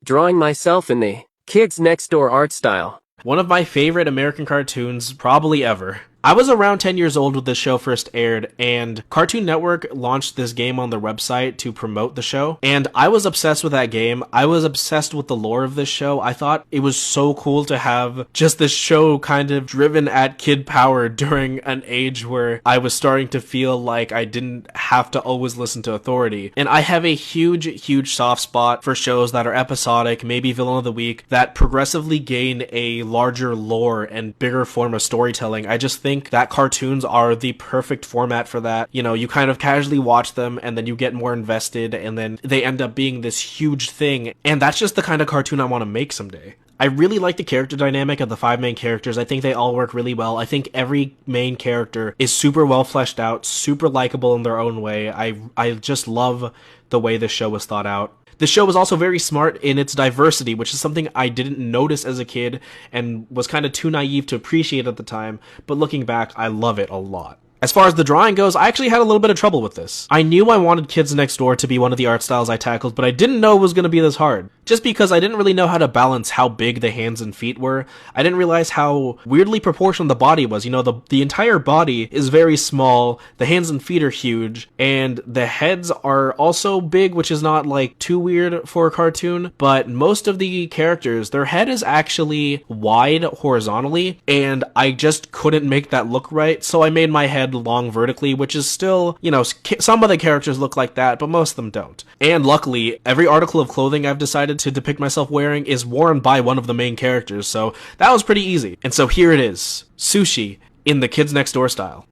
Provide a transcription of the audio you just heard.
Drawing myself in the Kids Next Door art style. One of my favorite American cartoons probably ever. I was around 10 years old when this show first aired, and Cartoon Network launched this game on their website to promote the show, and I was obsessed with that game. I was obsessed with the lore of this show. I thought it was so cool to have just this show kind of driven at kid power during an age where I was starting to feel like I didn't have to always listen to authority. And I have a huge soft spot for shows that are episodic, maybe villain of the week, that progressively gain a larger lore and bigger form of storytelling. I just think that cartoons are the perfect format for that. You know, you kind of casually watch them and then you get more invested and then they end up being this huge thing. And that's just the kind of cartoon I want to make someday. I really like the character dynamic of the 5 main characters. I think they all work really well. I think every main character is super well fleshed out, super likable in their own way. I just love the way this show was thought out. The show was also very smart in its diversity, which is something I didn't notice as a kid and was kind of too naive to appreciate at the time, but looking back, I love it a lot. As far as the drawing goes, I actually had a little bit of trouble with this. I knew I wanted Kids Next Door to be one of the art styles I tackled, but I didn't know it was going to be this hard. Just because I didn't really know how to balance how big the hands and feet were. I didn't realize how weirdly proportioned the body was. You know, the entire body is very small, the hands and feet are huge, and the heads are also big, which is not like too weird for a cartoon, but most of the characters, their head is actually wide horizontally, and I just couldn't make that look right, so I made my head long vertically, which is still, you know, some of the characters look like that, but most of them don't. And luckily, every article of clothing I've decided to depict myself wearing is worn by one of the main characters, so that was pretty easy. And so here it is, Sushi in the Kids Next Door style.